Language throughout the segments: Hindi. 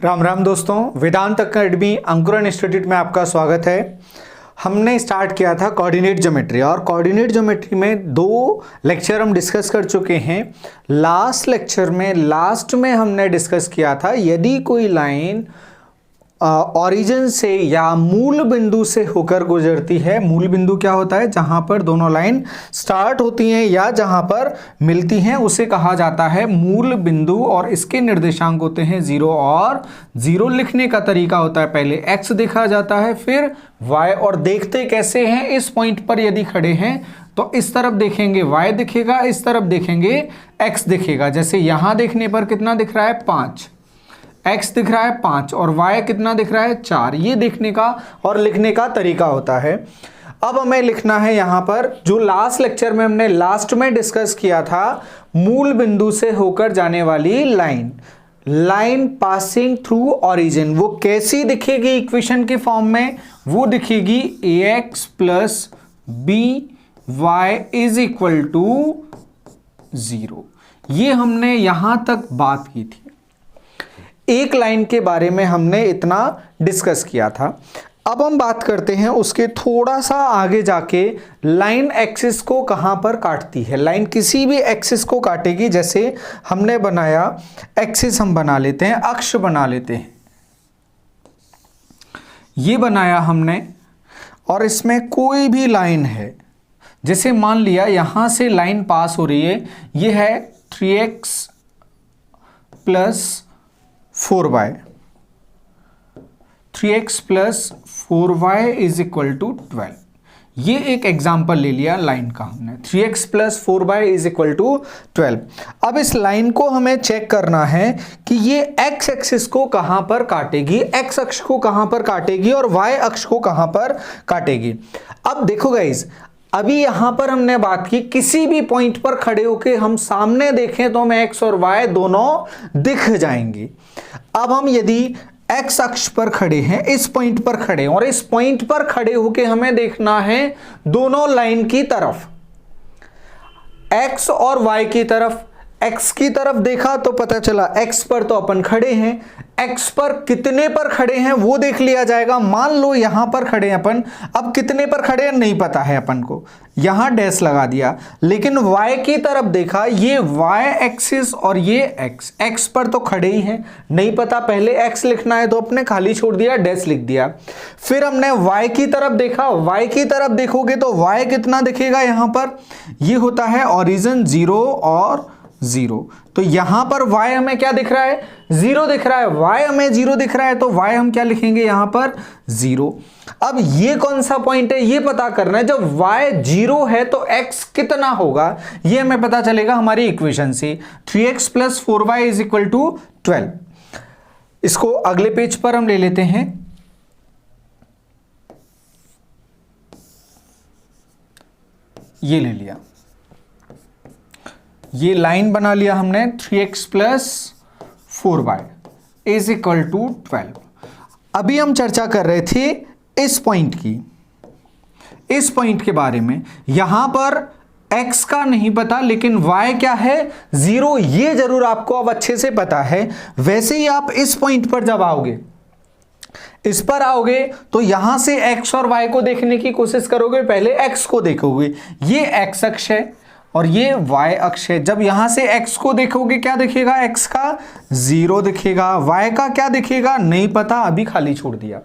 राम राम दोस्तों, वेदांत अकेडमी अंकुरन इंस्टीट्यूट में आपका स्वागत है। हमने स्टार्ट किया था कोऑर्डिनेट ज्योमेट्री और कोऑर्डिनेट ज्योमेट्री में 2 लेक्चर हम डिस्कस कर चुके हैं। लास्ट लेक्चर में लास्ट में हमने डिस्कस किया था यदि कोई लाइन ओरिजिन से या मूल बिंदु से होकर गुजरती है। मूल बिंदु क्या होता है? जहां पर दोनों लाइन स्टार्ट होती हैं या जहां पर मिलती हैं उसे कहा जाता है मूल बिंदु। और इसके निर्देशांक होते हैं 0 और 0 लिखने का तरीका होता है पहले x देखा जाता है फिर y। और देखते कैसे हैं? इस पॉइंट पर यदि खड़े हैं तो इस तरफ देखेंगे y दिखेगा, इस तरफ देखेंगे x दिखेगा। जैसे यहां देखने पर कितना दिख रहा है? 5, x दिख रहा है 5 और y कितना दिख रहा है? 4। ये देखने का और लिखने का तरीका होता है। अब हमें लिखना है यहां पर जो लास्ट लेक्चर में हमने लास्ट में डिस्कस किया था, मूल बिंदु से होकर जाने वाली लाइन पासिंग थ्रू ओरिजिन। वो कैसी दिखेगी इक्वेशन के फॉर्म में? वो दिखेगी ax plus by is equal to 0। ये हमने यहां तक बात की थी। एक लाइन के बारे में हमने इतना डिस्कस किया था। अब हम बात करते हैं उसके थोड़ा सा आगे जाके लाइन एक्सिस को कहां पर काटती है। लाइन किसी भी एक्सिस को काटेगी। जैसे हमने बनाया एक्सिस, हम बना लेते हैं, अक्ष बना लेते हैं। ये बनाया हमने और इसमें कोई भी लाइन है, जैसे मान लिया यहां से लाइन पास हो रही है, ये है 3x plus 4y, 3x plus 4y is equal to 12। ये एक एग्जाम्पल ले लिया लाइन का हमने, 3x plus 4y is equal to 12। अब इस लाइन को हमें चेक करना है कि ये x एक्सिस को कहां पर काटेगी, x अक्ष को कहां पर काटेगी और y अक्ष को कहां पर काटेगी। अब देखो गाइस, अभी यहां पर हमने बात की किसी भी पॉइंट पर खड़े होके हम सामने देखें तो हमें x और y दोनों दिख जाएंगे। अब हम यदि x अक्ष पर खड़े हैं, इस पॉइंट पर खड़े हैं और इस पॉइंट पर खड़े होके हमें देखना है दोनों लाइन की तरफ, x और y की तरफ। x की तरफ देखा तो पता चला x पर तो अपन खड़े हैं, x पर कितने पर खड़े हैं वो देख लिया जाएगा। मान लो यहां पर खड़े हैं अपन, अब कितने पर खड़े हैं नहीं पता है अपन को, यहां डैश लगा दिया। लेकिन y की तरफ देखा, ये y एक्सिस और ये x पर तो खड़े ही हैं, नहीं पता, पहले x लिखना है तो अपने खाली छोड़ दिया, डैश लिख दिया। फिर हमने y की तरफ देखा, y की तरफ देखोगे तो y कितना दिखेगा यहां पर? ये होता है ओरिजिन 0 और 0। तो यहां पर y हमें क्या दिख रहा है? 0 दिख रहा है। y हमें 0 दिख रहा है तो y हम क्या लिखेंगे यहां पर? 0। अब ये कौन सा पॉइंट है ये पता करना है। जब y 0 है तो x कितना होगा ये हमें पता चलेगा हमारी इक्वेशन से, 3x plus 4y is equal to 12। इसको अगले पेज पर हम ले लेते हैं। ये ले लिया, ये लाइन बना लिया हमने, 3x plus 4y is equal to 12। अभी हम चर्चा कर रहे थे इस पॉइंट की, इस पॉइंट के बारे में। यहां पर x का नहीं पता लेकिन y क्या है? 0। ये जरूर आपको अब अच्छे से पता है। वैसे ही आप इस पॉइंट पर जब आओगे, इस पर आओगे तो यहां से x और y को देखने की कोशिश करोगे, पहले x को देखोगे, ये x अक्ष है और ये y अक्ष है। जब यहां से x को देखोगे क्या दिखेगा? x का 0 दिखेगा, y का क्या दिखेगा नहीं पता, अभी खाली छोड़ दिया।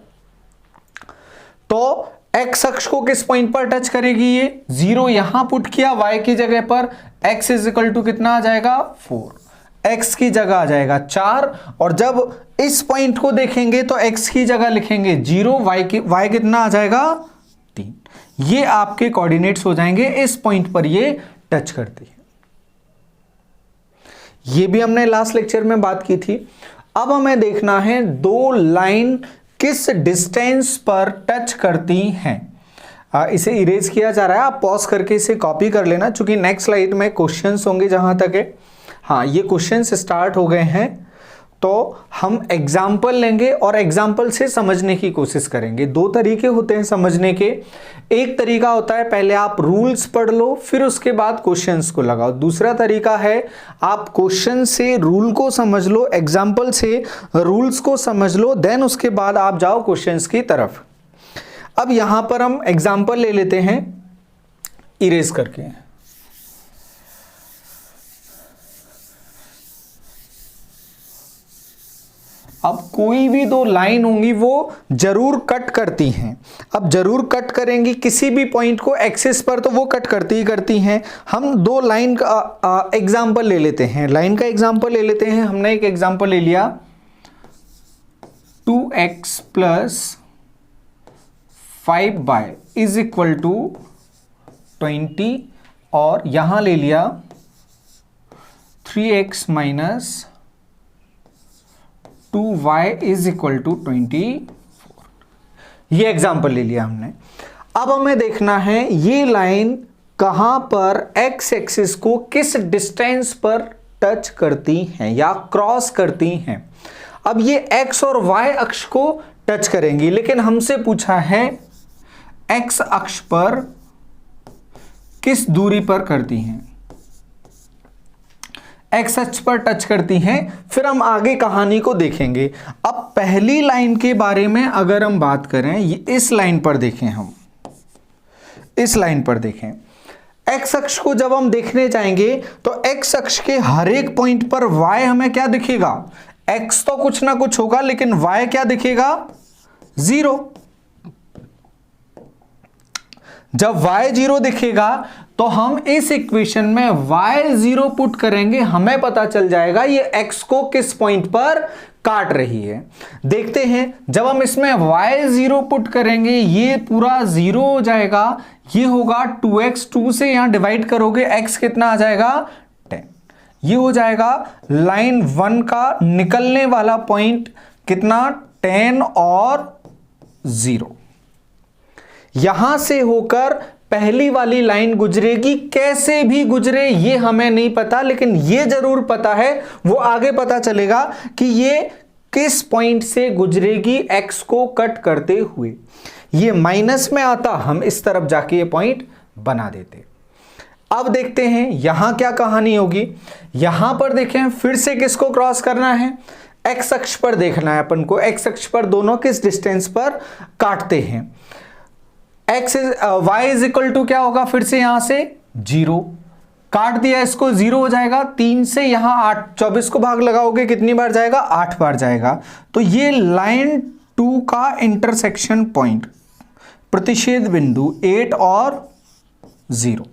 तो x अक्ष को किस पॉइंट पर टच करेगी? ये 0 यहां पुट किया y की जगह पर, x इज इक्वल टू कितना आ जाएगा? 4। x की जगह आ जाएगा 4 और जब इस पॉइंट को देखेंगे तो x की जगह लिखेंगे 0, y कितना आ जाएगा? 3। ये आपके कोऑर्डिनेट्स हो जाएंगे। इस पॉइंट पर ये टच करती है। ये भी हमने लास्ट लेक्चर में बात की थी। अब हमें देखना है 2 लाइन किस डिस्टेंस पर टच करती हैं। इसे इरेज किया जा रहा है, आप पॉज करके इसे कॉपी कर लेना, क्योंकि नेक्स्ट स्लाइड में क्वेश्चंस होंगे जहां तक है। हाँ, ये क्वेश्चंस स्टार्ट हो गए हैं तो हम एग्जाम्पल लेंगे और एग्जाम्पल से समझने की कोशिश करेंगे। दो तरीके होते हैं समझने के। एक तरीका होता है पहले आप रूल्स पढ़ लो फिर उसके बाद क्वेश्चंस को लगाओ। दूसरा तरीका है आप क्वेश्चन से रूल को समझ लो, एग्जाम्पल से रूल्स को समझ लो, देन उसके बाद आप जाओ क्वेश्चंस की तरफ। अब यहां पर हम एग्जाम्पल ले लेते हैं इरेज करके। अब कोई भी दो लाइन होंगी वो जरूर कट करती हैं। अब जरूर कट करेंगी किसी भी पॉइंट को एक्सिस पर, तो वो कट करती ही करती हैं। हम दो लाइन का एग्जाम्पल ले लेते हैं, लाइन का एग्जाम्पल ले लेते हैं। हमने एक एग्जाम्पल ले लिया 2x plus 5y is equal to 20 और यहां ले लिया 3x minus 2y is equal to 24। ये एग्जाम्पल ले लिया हमने। अब हमें देखना है ये लाइन कहां पर x एक्सिस को किस डिस्टेंस पर टच करती हैं या क्रॉस करती हैं। अब ये x और y अक्ष को टच करेंगी, लेकिन हमसे पूछा है x अक्ष पर किस दूरी पर करती हैं। एक्स अक्ष पर टच करती हैं, फिर हम आगे कहानी को देखेंगे। अब पहली लाइन के बारे में अगर हम बात करें, इस लाइन पर देखें, हम इस लाइन पर देखें। एक्स अक्ष को जब हम देखने जाएंगे तो एक्स अक्ष के हर एक पॉइंट पर y हमें क्या दिखेगा, x तो कुछ ना कुछ होगा लेकिन y क्या दिखेगा, 0। जब y 0 दिखेगा तो हम इस इक्वेशन में y 0 पुट करेंगे, हमें पता चल जाएगा ये x को किस पॉइंट पर काट रही है। देखते हैं जब हम इसमें y 0 पुट करेंगे ये पूरा 0 हो जाएगा, ये होगा 2x, 2 से यहां डिवाइड करोगे x कितना आ जाएगा 10। ये हो जाएगा लाइन 1 का निकलने वाला पॉइंट कितना 10 और 0। यहां से होकर पहली वाली लाइन गुजरेगी, कैसे भी गुजरे ये हमें नहीं पता, लेकिन ये जरूर पता है, वो आगे पता चलेगा कि ये किस पॉइंट से गुजरेगी x को कट करते हुए। ये माइनस में आता, हम इस तरफ जाके ये पॉइंट बना देते। अब देखते हैं यहां क्या कहानी होगी। यहां पर देखें फिर से किसको क्रॉस करना है, x अक्ष पर देखना है अपन को। x अक्ष पर दोनों किस डिस्टेंस पर काटते हैं। y इज इक्वल टू क्या होगा, फिर से यहां से 0 काट दिया, इसको 0 हो जाएगा। 3 से यहां 8, 24 को भाग लगाओगे कितनी बार जाएगा, 8 बार जाएगा। तो ये लाइन 2 का इंटरसेक्शन पॉइंट, प्रतिच्छेद बिंदु 8 और 0।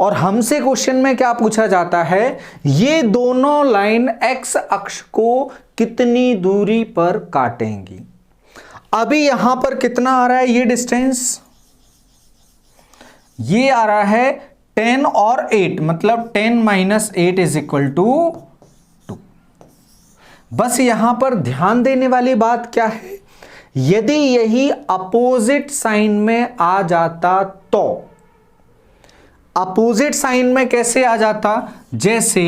और हमसे क्वेश्चन में क्या पूछा जाता है, ये दोनों लाइन x अक्ष को कितनी दूरी पर काटेंगी। अभी यहां पर कितना आ रहा है ये डिस्टेंस, ये आ रहा है 10 और 8, मतलब 10 माइनस 8 इज इक्वल टू 2। बस यहां पर ध्यान देने वाली बात क्या है, यदि यही अपोजिट साइन में आ जाता तो, अपोजिट साइन में कैसे आ जाता, जैसे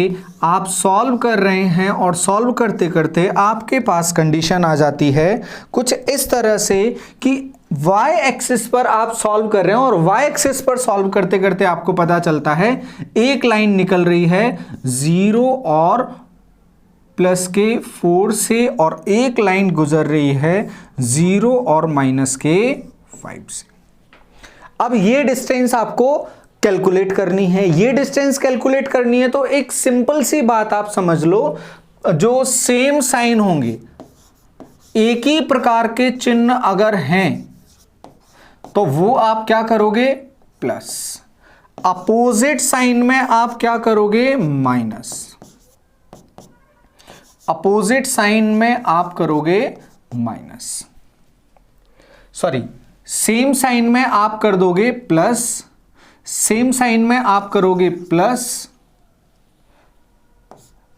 आप सॉल्व कर रहे हैं और सॉल्व करते करते आपके पास कंडीशन आ जाती है कुछ इस तरह से कि y एक्सिस पर आप सॉल्व कर रहे हैं और y एक्सिस पर सॉल्व करते करते आपको पता चलता है एक लाइन निकल रही है 0 और प्लस के 4 से, और एक लाइन गुजर रही है 0 और माइनस के 5 से। अब ये डिस्टेंस आपको कैलकुलेट करनी है। ये डिस्टेंस कैलकुलेट करनी है तो एक सिंपल सी बात आप समझ लो, जो सेम साइन होंगे, एक ही प्रकार के चिन्ह अगर हैं तो वो आप क्या करोगे, प्लस। अपोजिट साइन में आप क्या करोगे, माइनस। अपोजिट साइन में आप करोगे माइनस, सॉरी सेम साइन में आप कर दोगे प्लस, सेम साइन में आप करोगे प्लस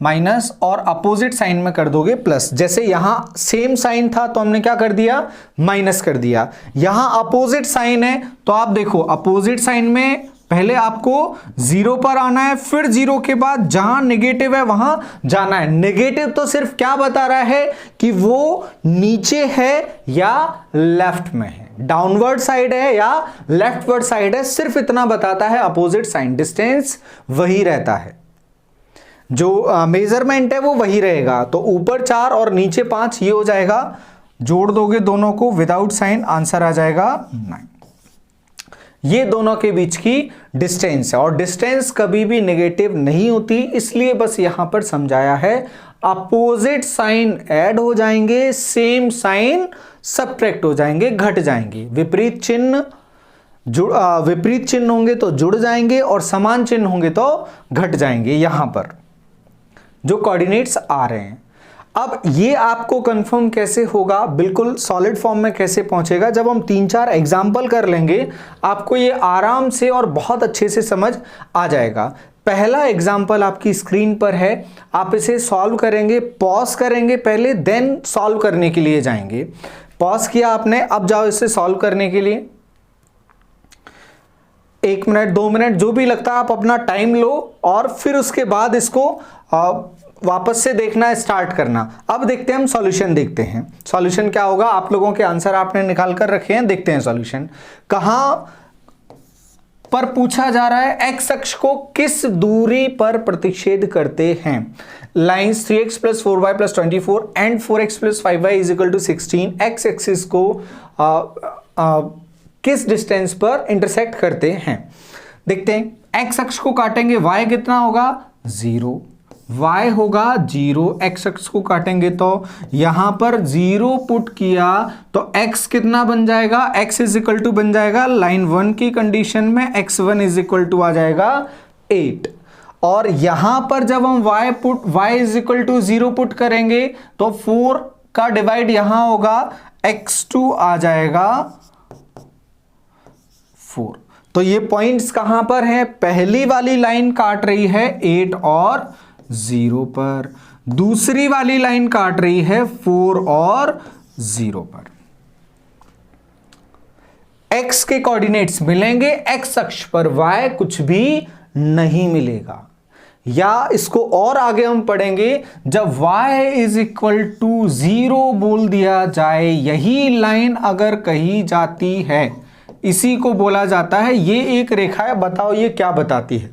माइनस, और अपोजिट साइन में कर दोगे प्लस। जैसे यहां सेम साइन था तो हमने क्या कर दिया, माइनस कर दिया। यहां अपोजिट साइन है तो आप देखो अपोजिट साइन में पहले आपको 0 पर आना है, फिर 0 के बाद जहां नेगेटिव है वहां जाना है। नेगेटिव तो सिर्फ क्या बता रहा है कि वो नीचे है या लेफ्ट में है, डाउनवर्ड साइड है या लेफ्टवर्ड साइड है, सिर्फ इतना बताता है। अपोजिट साइन, डिस्टेंस वही रहता है, जो मेजरमेंट है वो वही रहेगा। तो ऊपर 4 और नीचे 5 ये हो जाएगा, जोड़ दोगे दोनों को विदाउट साइन, आंसर आ जाएगा 9। ये दोनों के बीच की डिस्टेंस है, और डिस्टेंस कभी भी नेगेटिव नहीं होती, इसलिए बस यहां पर समझाया है। अपोजिट साइन ऐड हो जाएंगे, सेम साइन सबट्रैक्ट हो जाएंगे, घट जाएंगे। विपरीत चिन्ह होंगे तो जुड़ जाएंगे, और समान चिन्ह होंगे तो घट जाएंगे। यहां पर जो कोऑर्डिनेट्स आ रहे हैं, अब ये आपको कंफर्म कैसे होगा, बिल्कुल सॉलिड फॉर्म में कैसे पहुंचेगा, जब हम 3-4 एग्जाम्पल कर लेंगे आपको ये आराम से और बहुत अच्छे से समझ आ जाएगा। पहला एग्जाम्पल आपकी स्क्रीन पर है, आप इसे सॉल्व करेंगे, पॉज करेंगे पहले, देन सॉल्व करने के लिए जाएंगे। पॉज किया आपने, अब जाओ इसे सॉल्व करने के लिए। 1 मिनट 2 मिनट जो भी लगता है आप अपना टाइम लो, और फिर उसके बाद इसको वापस से देखना स्टार्ट करना। अब देखते हैं, हम सॉल्यूशन देखते हैं। सॉल्यूशन क्या होगा, आप लोगों के आंसर आपने निकाल कर रखे हैं, देखते हैं सॉल्यूशन। कहां पर पूछा जा रहा है, एक्स अक्ष को किस दूरी पर प्रतिच्छेद करते हैं। Lines 3x + 4y + 24 and 4x + 5y = 16 x axis को किस डिस्टेंस पर इंटरसेक्ट करते हैं। देखते हैं, एक्स अक्ष को काटेंगे, y कितना होगा 0, y होगा 0। एक्स अक्ष को काटेंगे तो यहां पर 0 पुट किया तो x कितना बन जाएगा, x = बन जाएगा लाइन 1 की कंडीशन में x1 = आ जाएगा 8। और यहां पर जब हम y = 0 पुट करेंगे तो 4 का डिवाइड यहां होगा, x2 आ जाएगा 4। तो ये पॉइंट्स कहां पर हैं, पहली वाली लाइन काट रही है 8 और 0 पर, दूसरी वाली लाइन काट रही है 4 और 0 पर। x के कोऑर्डिनेट्स मिलेंगे, x अक्ष पर y कुछ भी नहीं मिलेगा। या इसको और आगे हम पढ़ेंगे, जब y = 0 बोल दिया जाए, यही लाइन अगर कही जाती है, इसी को बोला जाता है, ये एक रेखा है, बताओ ये क्या बताती है।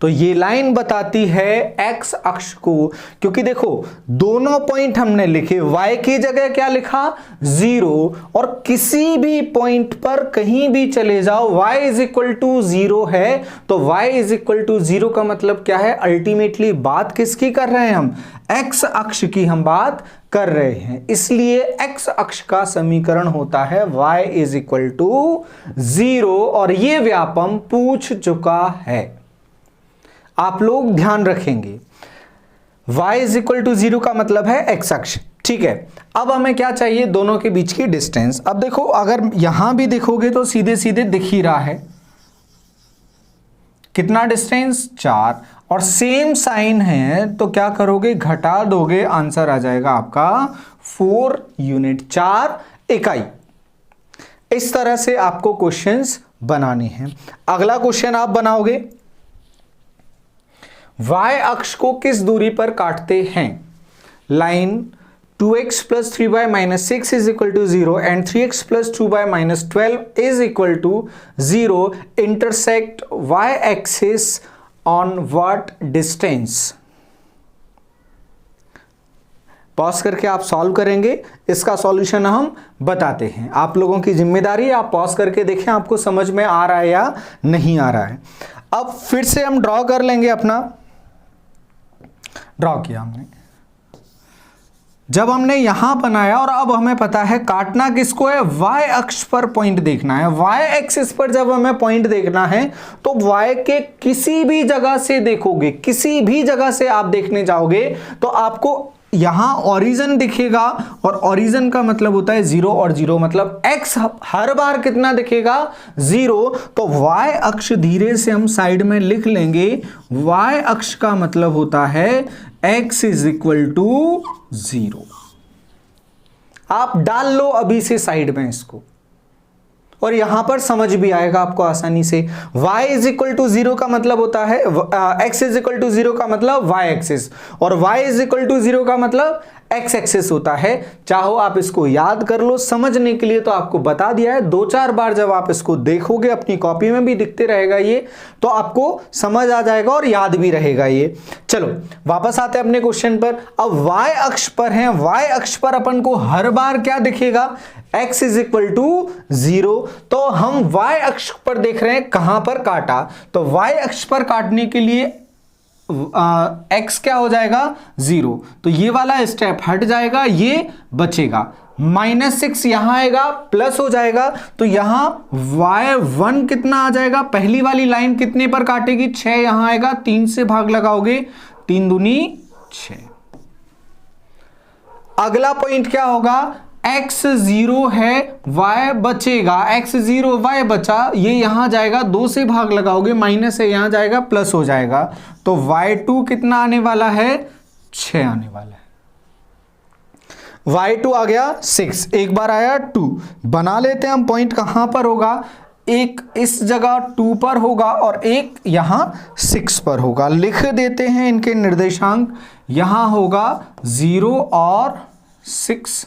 तो ये लाइन बताती है x अक्ष को, क्योंकि देखो दोनों पॉइंट हमने लिखे, y की जगह क्या लिखा 0, और किसी भी पॉइंट पर कहीं भी चले जाओ y = 0 है, तो y = 0 का मतलब क्या है, अल्टीमेटली बात किसकी कर रहे हैं हम, x अक्ष की हम बात कर रहे हैं। इसलिए x अक्ष का समीकरण होता है y = 0, और ये व्यापम पूछ चुका है, आप लोग ध्यान रखेंगे। y = 0 का मतलब है x अक्ष, ठीक है। अब हमें क्या चाहिए, दोनों के बीच की डिस्टेंस। अब देखो, अगर यहां भी देखोगे तो सीधे सीधे दिख ही रहा है, कितना डिस्टेंस 4, और सेम साइन है तो क्या करोगे, घटा दोगे, आंसर आ जाएगा आपका 4 यूनिट, 4 इकाई। इस तरह से आपको क्वेश्चंस बनाने हैं। अगला क्वेश्चन आप बनाओगे, y अक्ष को किस दूरी पर काटते हैं। Line 2x + 3y - 6 = 0 and 3x + 2y - 12 = 0 intersect y axis on what distance. Pause करके आप सॉल्व करेंगे, इसका सॉल्यूशन हम बताते हैं। आप लोगों की जिम्मेदारी है, आप पॉज करके देखें आपको समझ में आ रहा है या नहीं आ रहा है। अब फिर से हम ड्रॉ कर लेंगे, अपना ड्रॉ किया हमने, जब हमने यहां बनाया, और अब हमें पता है काटना किसको है, y अक्ष पर पॉइंट देखना है। y एक्सिस पर जब हमें पॉइंट देखना है तो y के किसी भी जगह से देखोगे, किसी भी जगह से आप देखने जाओगे तो आपको यहां ओरिजिन दिखेगा, और ओरिजिन का मतलब होता है 0, और 0 मतलब x हर बार कितना दिखेगा 0। तो y अक्ष धीरे से हम साइड में लिख लेंगे, y अक्ष का मतलब होता है x = 0। आप डाल लो अभी से साइड में इसको, और यहां पर समझ भी आएगा आपको आसानी से। y इज इक्वल टू 0 का मतलब होता है x इज इक्वल टू 0 का मतलब y एक्सिस, और y इज इक्वल टू 0 का मतलब x एक्सिस होता है। चाहो आप इसको याद कर लो, समझने के लिए तो आपको बता दिया है, 2-4 बार जब आप इसको देखोगे, अपनी कॉपी में भी दिखते रहेगा ये, तो आपको समझ आ जाएगा और याद भी रहेगा ये। चलो वापस आते हैं अपने क्वेश्चन पर। अब y अक्ष पर है, y अक्ष पर अपन को हर बार क्या दिखेगा, x इज इक्वल टू 0। तो हम y अक्ष पर देख रहे हैं कहां पर काटा, तो y अक्ष पर काटने के लिए x क्या हो जाएगा 0, तो ये वाला स्टेप हट जाएगा, ये बचेगा। -6 यहां आएगा, प्लस हो जाएगा, तो यहां y1 कितना आ जाएगा, पहली वाली लाइन कितने पर काटेगी, 6 यहां आएगा, 3 से भाग लगाओगे, 3 दूनी 6। अगला पॉइंट क्या होगा, x 0 है, y बचेगा, x 0 y बचा, ये यहां जाएगा, 2 से भाग लगाओगे, माइनस है यहां जाएगा, प्लस हो जाएगा, तो y2 कितना आने वाला है, 6 आने वाला है। y2 आ गया 6, एक बार आया 2, बना लेते हैं हम पॉइंट कहां पर होगा, एक इस जगह 2 पर होगा और एक यहां 6 पर होगा। लिख देते हैं इनके निर्देशांक, यहां होगा 0 और 6,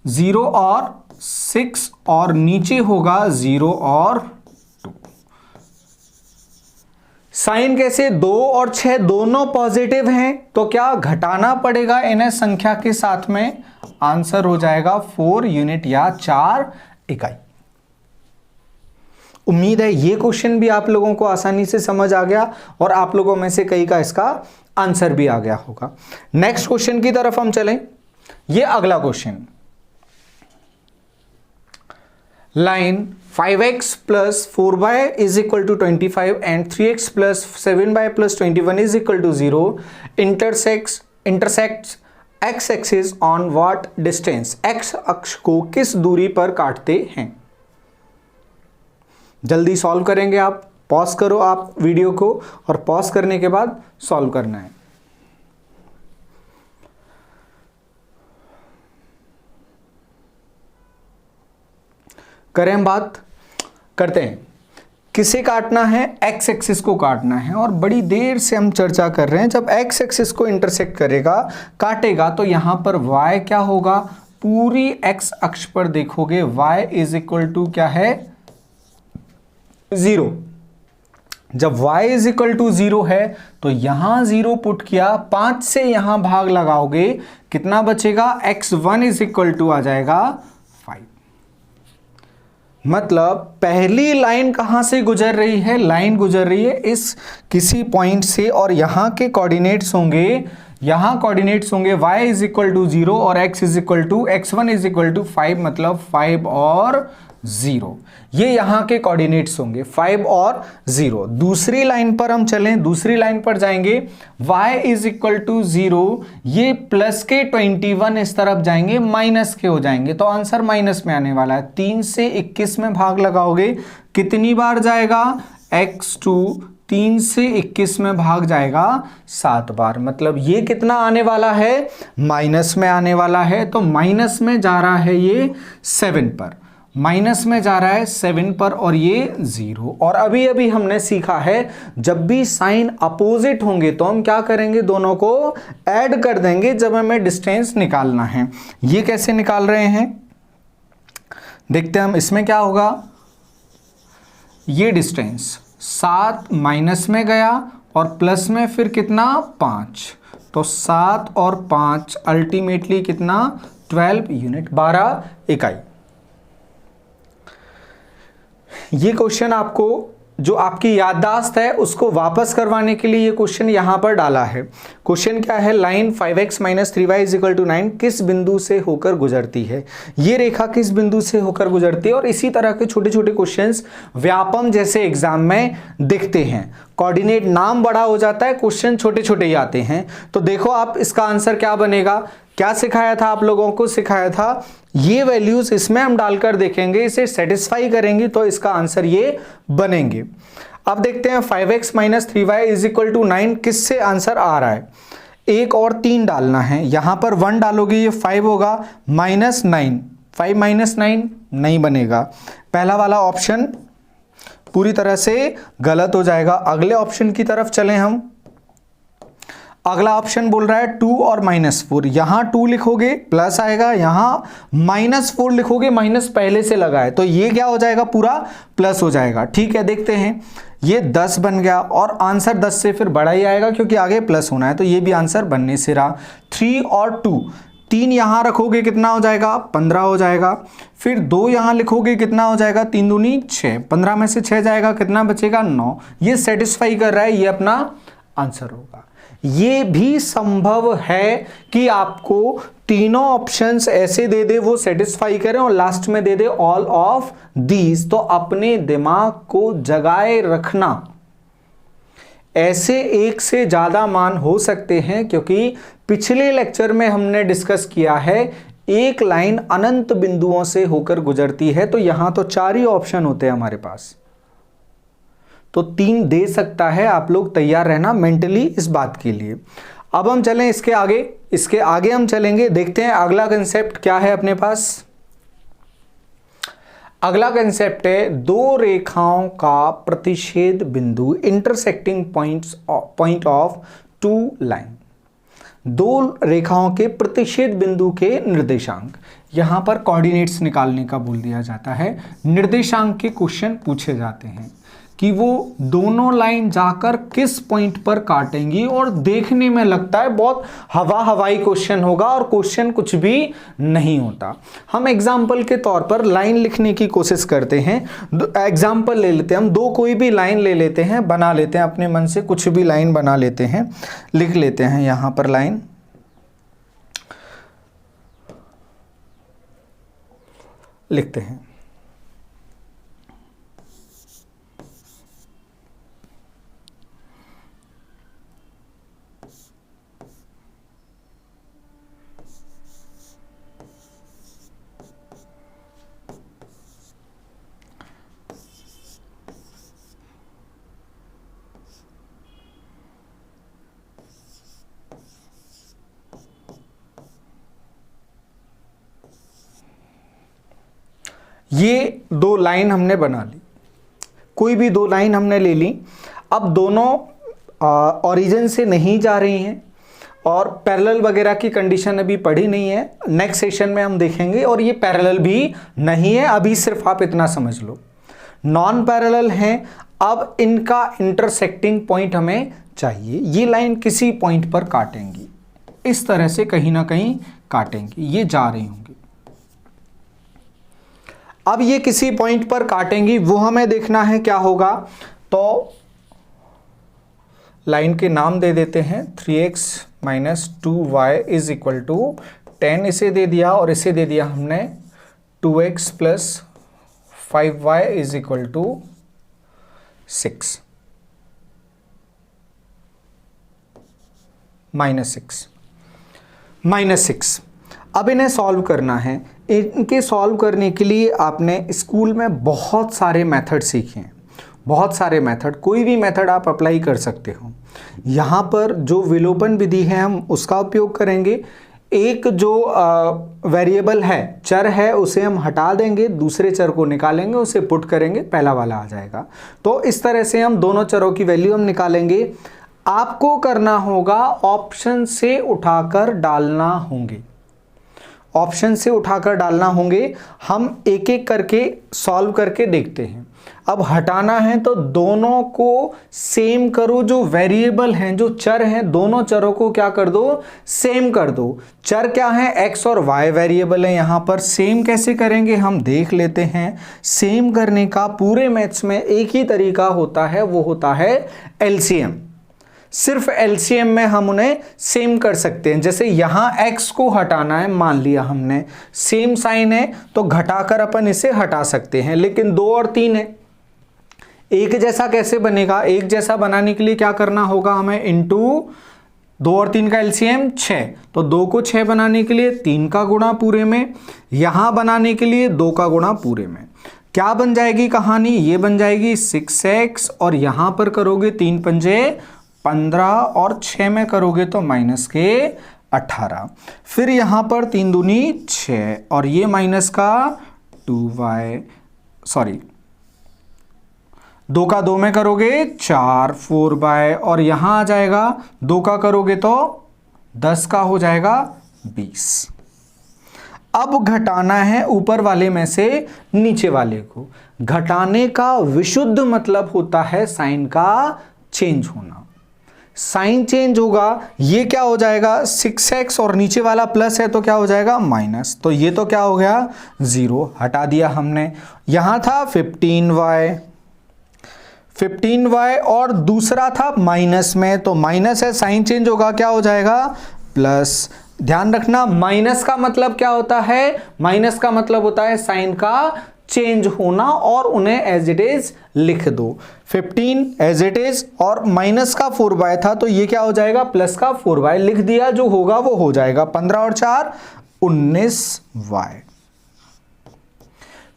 0 और 6, और नीचे होगा 0 और 2। साइन कैसे, 2 और 6 दोनों पॉजिटिव हैं, तो क्या घटाना पड़ेगा इन्हें संख्या के साथ में, आंसर हो जाएगा 4 यूनिट या 4 इकाई। उम्मीद है ये क्वेश्चन भी आप लोगों को आसानी से समझ आ गया और आप लोगों में से कई का इसका आंसर भी आ गया होगा। नेक्स्ट क्वेश्चन की तरफ हम चलें। ये अगला question, line 5x plus 4y is equal to 25 and 3x plus 7y plus 21 is equal to 0 intersects x axis on what distance, x अक्ष को किस दूरी पर काटते हैं। जल्दी सॉल्व करेंगे आप, पॉज करो आप वीडियो को और पॉज करने के बाद सॉल्व करना है। करें हम बात करते हैं, किसे काटना है, x एक्सिस को काटना है, और बड़ी देर से हम चर्चा कर रहे हैं, जब x एक्सिस को इंटरसेक्ट करेगा, काटेगा, तो यहां पर y क्या होगा, पूरी x अक्ष पर देखोगे y इज इक्वल टू क्या है 0। जब y इज इक्वल टू 0 है तो यहां 0 पुट किया, 5 से यहां भाग लगाओगे, कितना बचेगा, x1 इज इक्वल टू आ जाएगा 5। मतलब पहली लाइन कहां से गुजर रही है, लाइन गुजर रही है इस किसी पॉइंट से, और यहां के कोऑर्डिनेट्स होंगे, यहां कोऑर्डिनेट्स होंगे y इज इक्वल टू 0 और x is equal to x1 is equal to 5, मतलब 5 और 0, ये यहां के कोऑर्डिनेट्स होंगे 5 और 0। दूसरी लाइन पर हम चलें, दूसरी लाइन पर जाएंगे, y इज इक्वल टू 0, ये प्लस के 21 इस तरफ जाएंगे, माइनस के हो जाएंगे, तो आंसर माइनस में आने वाला है। 3 से 21 में भाग लगाओगे, कितनी बार जाएगा, x2, 3 से 21 में भाग जाएगा 7 बार, मतलब ये कितना आने वाला है, माइनस में आने वाला है। तो माइनस में जा रहा है ये 7 पर, माइनस में जा रहा है 7 पर, और ये 0। और अभी अभी हमने सीखा है, जब भी साइन अपोजिट होंगे तो हम क्या करेंगे, दोनों को ऐड कर देंगे जब हमें डिस्टेंस निकालना है। ये कैसे निकाल रहे हैं देखते हैं हम। इसमें क्या होगा, ये डिस्टेंस 7 माइनस में गया और प्लस में फिर कितना 5, तो 7 और 5 अल्टीमेटली कितना 12 यूनिट, 12 इकाई। ये क्वेश्चन आपको, जो आपकी याददाश्त है उसको वापस करवाने के लिए ये क्वेश्चन यहां पर डाला है। क्वेश्चन क्या है, लाइन 5x - 3y = 9 किस बिंदु से होकर गुजरती है। ये रेखा किस बिंदु से होकर गुजरती है। और इसी तरह के छोटे छोटे क्वेश्चंस व्यापम जैसे एग्जाम में दिखते हैं। कोऑर्डिनेट नाम बड़ा हो जाता है, क्वेश्चन छोटे छोटे ही आते हैं। तो देखो आप इसका आंसर क्या बनेगा, क्या सिखाया था आप लोगों को, सिखाया था ये वैल्यूज इसमें हम डालकर देखेंगे, इसे सेटिस्फाई करेंगे तो इसका आंसर ये बनेंगे। अब देखते हैं 5x - 3y = 9 किससे आंसर आ रहा है। 1 और 3 डालना है, यहां पर 1 डालोगे ये 5 होगा, -9, 5 - 9 नहीं बनेगा। पहला वाला ऑप्शन पूरी तरह से गलत हो जाएगा। अगले ऑप्शन की तरफ चलें हम। अगला ऑप्शन बोल रहा है 2 और -4, यहां 2 लिखोगे प्लस आएगा, यहां -4 लिखोगे, माइनस पहले से लगा है तो ये क्या हो जाएगा, पूरा प्लस हो जाएगा। ठीक है, देखते हैं, ये 10 बन गया और आंसर 10 से फिर बड़ा ही आएगा क्योंकि आगे प्लस होना है, तो ये भी आंसर बनने से रहा। 3 और 2, 3 यहां रखोगे कितना हो जाएगा, 15 हो जाएगा। फिर 2 यहां लिखोगे कितना हो जाएगा, 3 दूनी 6, 15 में से 6 जाएगा, कितना बचेगा, 9। ये सेटिस्फाई कर रहा है, ये अपना आंसर होगा। ये भी संभव है कि आपको तीनों ऑप्शंस ऐसे दे दे, वो सेटिस्फाई करें और लास्ट में दे दे ऑल ऑफ दीज। तो अपने दिमाग को जगाए रखना, ऐसे एक से ज्यादा मान हो सकते हैं क्योंकि पिछले लेक्चर में हमने डिस्कस किया है एक लाइन अनंत बिंदुओं से होकर गुजरती है, तो यहां तो 4 ही ऑप्शन होते हैं हमारे पास, तो 3 दे सकता है। आप लोग तैयार रहना मेंटली इस बात के लिए। अब हम चलें इसके आगे हम चलेंगे, देखते हैं अगला कंसेप्ट क्या है अपने पास। अगला कंसेप्ट है 2 रेखाओं का प्रतिच्छेद बिंदु, इंटरसेक्टिंग पॉइंट ऑफ 2 लाइन। 2 रेखाओं के प्रतिच्छेद बिंदु के निर्देशांक, यहां पर कोऑर्डिनेट्स निकालने का बोल दिया जाता है। निर्देशांक के क्वेश्चन पूछे जाते हैं कि वो दोनों लाइन जाकर किस पॉइंट पर काटेंगी, और देखने में लगता है बहुत हवाई क्वेश्चन होगा और क्वेश्चन कुछ भी नहीं होता। हम एग्जाम्पल के तौर पर लाइन लिखने की कोशिश करते हैं। एग्जाम्पल ले लेते हैं हम, 2 कोई भी लाइन ले लेते हैं, बना लेते हैं अपने मन से, कुछ भी लाइन बना लेते हैं, लिख लेते हैं यहां पर लाइन लिखते हैं। ये 2 लाइन हमने बना ली, कोई भी 2 लाइन हमने ले ली। अब दोनों ओरिजिन से नहीं जा रही हैं और पैरेलल वगैरह की कंडीशन अभी पढ़ी नहीं है, नेक्स्ट सेशन में हम देखेंगे। और ये पैरेलल भी नहीं है, अभी सिर्फ आप इतना समझ लो, नॉन पैरेलल हैं। अब इनका इंटरसेक्टिंग पॉइंट हमें चाहिए। ये लाइन किसी पॉइंट पर काटेंगी, इस तरह से कहीं ना कहीं काटेंगी, ये जा रही होंगी। अब ये किसी पॉइंट पर काटेंगी, वो हमें देखना है क्या होगा। तो लाइन के नाम दे देते हैं, 3x - 2y is equal to 10 इसे दे दिया, और इसे दे दिया हमने 2x + 5y is equal to 6 -6। अब इन्हें सॉल्व करना है। इनके सॉल्व करने के लिए आपने स्कूल में बहुत सारे मेथड सीखे हैं, बहुत सारे मेथड, कोई भी मेथड आप अप्लाई कर सकते हो। यहाँ पर जो विलोपन विधि है हम उसका उपयोग करेंगे। एक जो वेरिएबल है, चर है, उसे हम हटा देंगे, दूसरे चर को निकालेंगे, उसे पुट करेंगे, पहला वाला आ जाएगा। तो इस तरह से हम दोनों चरों की वैल्यू हम निकालेंगे। आपको करना होगा ऑप्शन से उठाकर डालना होंगे, ऑप्शन से उठाकर डालना होंगे। हम एक एक करके सॉल्व करके देखते हैं। अब हटाना है तो दोनों को सेम करो, जो वेरिएबल हैं, जो चर हैं, दोनों चरों को क्या कर दो, सेम कर दो। चर क्या है, x और y वेरिएबल है, यहां पर सेम कैसे करेंगे हम देख लेते हैं। सेम करने का पूरे मैथ्स में एक ही तरीका होता है, वो होता है एलसीएम। सिर्फ एलसीएम में हम उन्हें सेम कर सकते हैं। जैसे यहां x को हटाना है, मान लिया हमने, सेम साइन है तो घटाकर अपन इसे हटा सकते हैं, लेकिन 2 और 3 है, एक जैसा कैसे बनेगा। एक जैसा बनाने के लिए क्या करना होगा हमें, इंटू 2 और 3 का एलसीएम 6, तो 2 को 6 बनाने के लिए 3 का गुणा पूरे में, यहां बनाने के लिए 2 का गुणा पूरे में। क्या बन जाएगी कहानी, ये बन जाएगी 6x, और यहां पर करोगे 3 पंजे 15 और 6 में करोगे तो माइनस के 18। फिर यहां पर 3 दूनी 6 और ये माइनस का 2y, सॉरी 2 का 2 में करोगे 4, 4y, और यहां आ जाएगा 2 का करोगे तो 10 का हो जाएगा 20। अब घटाना है ऊपर वाले में से नीचे वाले को। घटाने का विशुद्ध मतलब होता है साइन का चेंज होना। साइन चेंज होगा, ये क्या हो जाएगा 6x, और नीचे वाला प्लस है तो क्या हो जाएगा माइनस, तो ये तो क्या हो गया 0, हटा दिया हमने। यहां था 15y और दूसरा था माइनस में, तो माइनस है, साइन चेंज होगा, क्या हो जाएगा प्लस। ध्यान रखना माइनस का मतलब क्या होता है, माइनस का मतलब होता है साइन का चेंज होना, और उन्हें एज इट इज लिख दो। 15 एज इट इज, और माइनस का 4y था तो ये क्या हो जाएगा प्लस का 4y, लिख दिया, जो होगा वो हो जाएगा। 15 और 4 19y।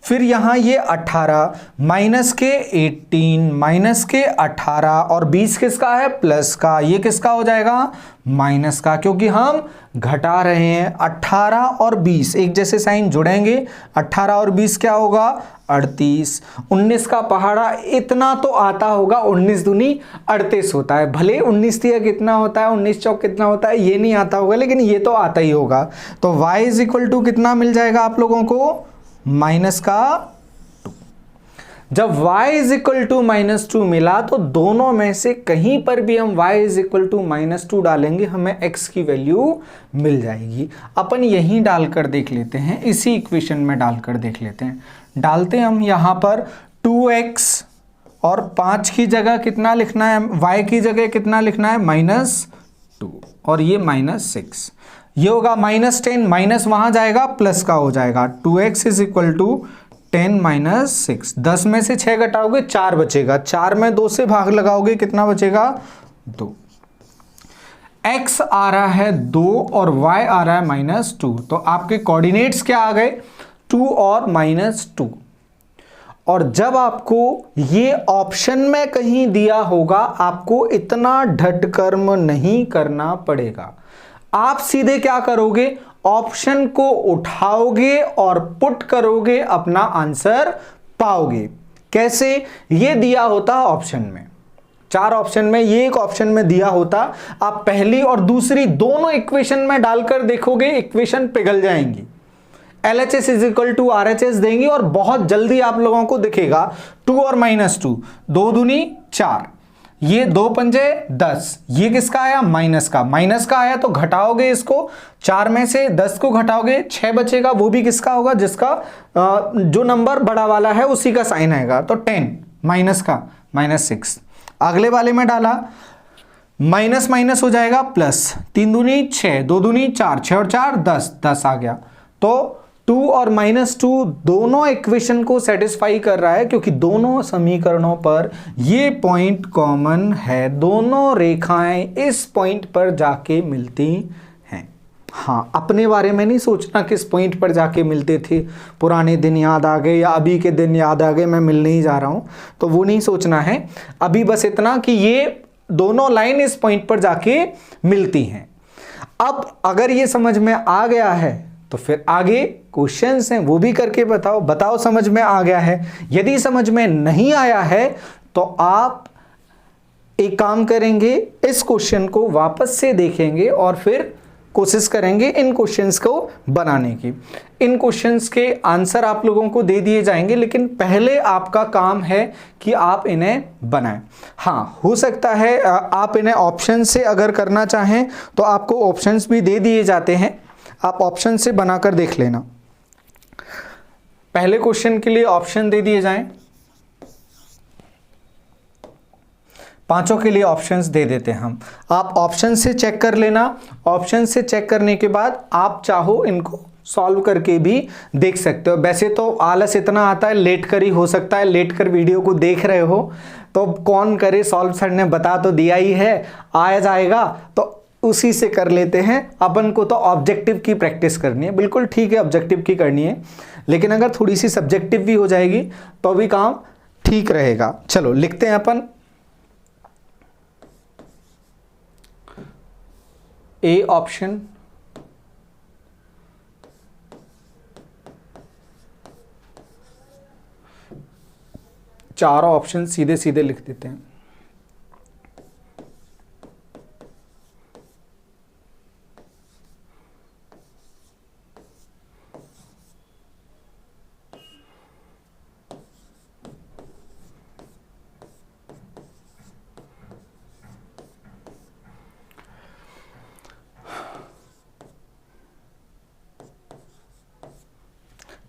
फिर यहां ये 18 माइनस के 18 माइनस के 18, और 20 किसका है प्लस का, ये किसका हो जाएगा माइनस का, क्योंकि हम घटा रहे हैं। 18 और 20 एक जैसे साइन जुड़ेंगे, 18 और 20 क्या होगा 38। 19 का पहाड़ा इतना तो आता होगा, 19 दूनी 38 होता है, भले 19 तिया कितना होता है, 19 चौक कितना होता है ये नहीं आता होगा, लेकिन ये तो आता ही होगा। तो y इज इक्वल टू कितना मिल जाएगा आप लोगों को माइनस का 2। जब y इज इक्वल टू -2 मिला तो दोनों में से कहीं पर भी हम y इज इक्वल टू -2 डालेंगे, हमें x की वैल्यू मिल जाएगी। अपन यहीं डालकर देख लेते हैं, इसी इक्वेशन में डालकर देख लेते हैं। डालते हम यहां पर 2x, और 5 की जगह कितना लिखना है, y की जगह कितना लिखना है -2, और ये -6, ये होगा -10, माइनस वहां जाएगा प्लस का हो जाएगा। 2x इज इक्वल टू 10 - 6, 10 में से 6 घटाओगे 4 बचेगा, 4 में 2 से भाग लगाओगे कितना बचेगा 2। x आ रहा है 2 और y आ रहा है -2, तो आपके कोऑर्डिनेट्स क्या आ गए 2 और -2। और जब आपको ये ऑप्शन में कहीं दिया होगा, आपको इतना ढट कर्म नहीं करना पड़ेगा। आप सीधे क्या करोगे, ऑप्शन को उठाओगे और पुट करोगे, अपना आंसर पाओगे। कैसे, ये दिया होता ऑप्शन में, 4 ऑप्शन में ये एक ऑप्शन में दिया होता, आप पहली और दूसरी दोनों इक्वेशन में डालकर देखोगे, इक्वेशन पिघल जाएंगी। LHS is equal to RHS देंगी और बहुत जल्दी आप लोगों को दिखेगा 2 और -2, 2 दूनी 4, ये 2 पंजे 10, ये किसका आया माइनस का आया, तो घटाओगे इसको, 4 में से 10 को घटाओगे 6 बचेगा, वो भी किसका होगा जिसका जो नंबर बड़ा वाला है उसी का साइन आएगा, तो 10 माइनस का -6। अगले वाले में डाला, माइनस माइनस हो जाएगा प्लस, 3 दूनी 6, 2 दूनी 4, 6 और 4 10, 10 आ गया। तो 2 और -2 दोनों इक्वेशन को सेटिस्फाई कर रहा है, क्योंकि दोनों समीकरणों पर ये पॉइंट कॉमन है, दोनों रेखाएं इस पॉइंट पर जाके मिलती हैं। हाँ, अपने बारे में नहीं सोचना किस पॉइंट पर जाके मिलते थे, पुराने दिन याद आ गए या अभी के दिन याद आ गए, मैं मिलने ही जा रहा हूँ, तो वो नहीं सोचना है। अभी बस इतना कि ये दोनों लाइन इस पॉइंट पर जाके मिलती हैं। अब अगर ये समझ में आ गया है तो फिर आगे क्वेश्चंस हैं वो भी करके बताओ समझ में आ गया है। यदि समझ में नहीं आया है तो आप एक काम करेंगे, इस क्वेश्चन को वापस से देखेंगे और फिर कोशिश करेंगे इन क्वेश्चंस को बनाने की। इन क्वेश्चंस के आंसर आप लोगों को दे दिए जाएंगे, लेकिन पहले आपका काम है कि आप इन्हें बनाएं। हाँ, हो सकता है आप इन्हें ऑप्शन से अगर करना चाहें तो आपको ऑप्शंस भी दे दिए जाते हैं, आप ऑप्शन से बनाकर देख लेना। पहले क्वेश्चन के लिए ऑप्शन दे दिए जाएं, पांचों के लिए ऑप्शंस दे देते हैं हम, आप ऑप्शन से चेक कर लेना। ऑप्शन से चेक करने के बाद आप चाहो इनको सॉल्व करके भी देख सकते हो। वैसे तो आलस इतना आता है, लेट कर ही हो सकता है, लेट कर वीडियो को देख रहे हो तो कौन करे सॉल्व, सर ने बता तो दिया ही है, आ जाएगा तो उसी से कर लेते हैं। अपन को तो ऑब्जेक्टिव की प्रैक्टिस करनी है, बिल्कुल ठीक है, ऑब्जेक्टिव की करनी है, लेकिन अगर थोड़ी सी सब्जेक्टिव भी हो जाएगी तो भी काम ठीक रहेगा। चलो लिखते हैं अपन, ए ऑप्शन चारों ऑप्शन सीधे सीधे लिख देते हैं।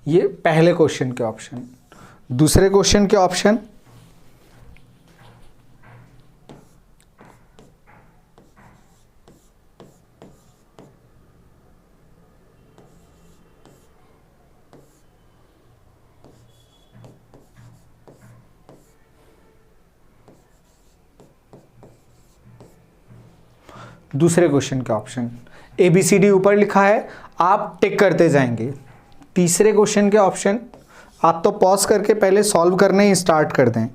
ये पहले क्वेश्चन के ऑप्शन। दूसरे क्वेश्चन के ऑप्शन, दूसरे क्वेश्चन के ऑप्शन ABCD ऊपर लिखा है, आप टिक करते जाएंगे। तीसरे क्वेश्चन के ऑप्शन आप तो पॉज करके पहले सॉल्व करने ही स्टार्ट कर दें।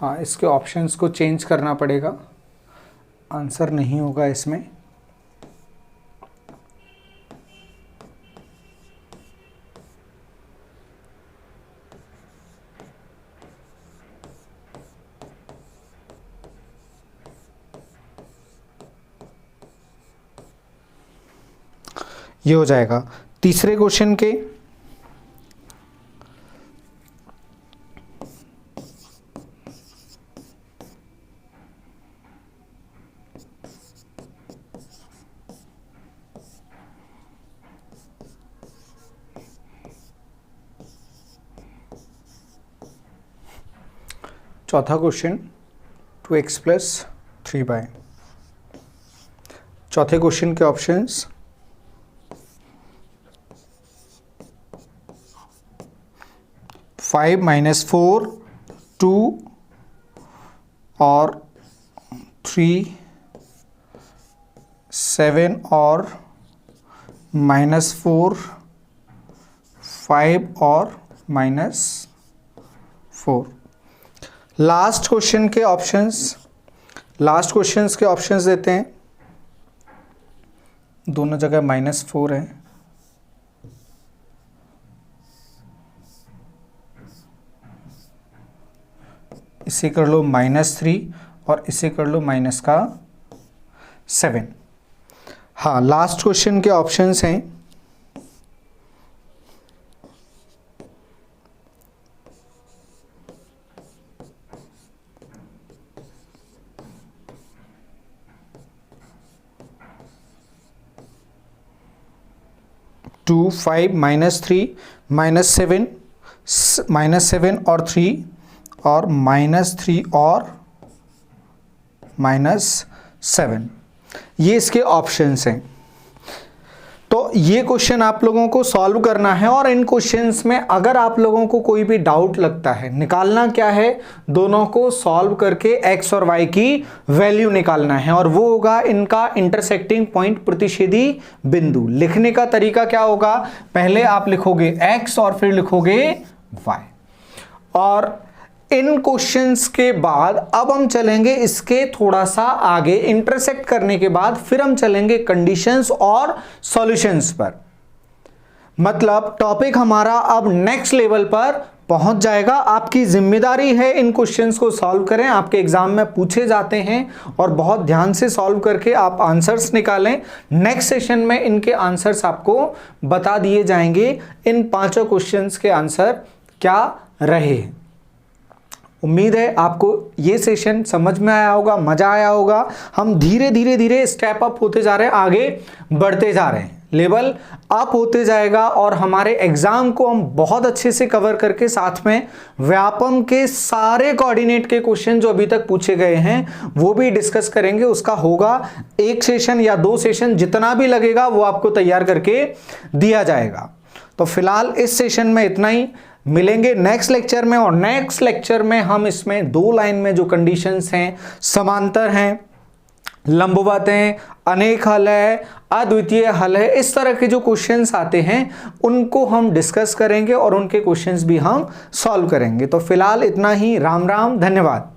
हाँ, इसके ऑप्शंस को चेंज करना पड़ेगा, आंसर नहीं होगा इसमें। ये हो जाएगा तीसरे क्वेश्चन के चौथा क्वेश्चन 2x + 3y। चौथे क्वेश्चन के ऑप्शंस 5 - 4 2 और 3 7 और -4 5 और -4। लास्ट क्वेश्चन के ऑप्शंस देते हैं। दोनों जगह -4 है। इसे कर लो -3 और इसे कर लो -7। हाँ, लास्ट क्वेश्चन के ऑप्शंस हैं 2 5 -3 -7 और 3 और -3 और -7। ये इसके ऑप्शंस हैं। तो ये क्वेश्चन आप लोगों को सॉल्व करना है और इन क्वेश्चंस में अगर आप लोगों को कोई भी डाउट लगता है, निकालना क्या है, दोनों को सॉल्व करके x और y की वैल्यू निकालना है और वो होगा इनका इंटरसेक्टिंग पॉइंट, प्रतिच्छेदी बिंदु। लिखने का तरीका क्या होगा, पहले आप लिखोगे x और फिर लिखोगे y। और इन क्वेश्चंस के बाद अब हम चलेंगे इसके थोड़ा सा आगे, इंटरसेक्ट करने के बाद फिर हम चलेंगे कंडीशंस और सॉल्यूशंस पर। मतलब टॉपिक हमारा अब नेक्स्ट लेवल पर पहुंच जाएगा। आपकी जिम्मेदारी है इन क्वेश्चंस को सॉल्व करें, आपके एग्जाम में पूछे जाते हैं और बहुत ध्यान से सॉल्व करके आप आंसर्स निकालें। नेक्स्ट सेशन में इनके आंसर्स आपको बता दिए जाएंगे, इन पांचों क्वेश्चंस के आंसर क्या रहे। उम्मीद है आपको ये सेशन समझ में आया होगा, मजा आया होगा। हम धीरे धीरे स्टेप अप होते जा रहे हैं, आगे बढ़ते जा रहे हैं, लेवल अप होते जाएगा और हमारे एग्जाम को हम बहुत अच्छे से कवर करके साथ में व्यापम के सारे कोऑर्डिनेट के क्वेश्चन जो अभी तक पूछे गए हैं वो भी डिस्कस करेंगे। उसका होगा 1 सेशन या 2 सेशन, जितना भी लगेगा वो आपको तैयार करके दिया जाएगा। तो फिलहाल इस सेशन में इतना ही, मिलेंगे नेक्स्ट लेक्चर में। और नेक्स्ट लेक्चर में हम इसमें 2 लाइन में जो कंडीशंस हैं, समांतर हैं, लंबवत हैं, अनेक हल है, अद्वितीय हल है, इस तरह के जो क्वेश्चंस आते हैं उनको हम डिस्कस करेंगे और उनके क्वेश्चंस भी हम सॉल्व करेंगे। तो फिलहाल इतना ही। राम राम, धन्यवाद।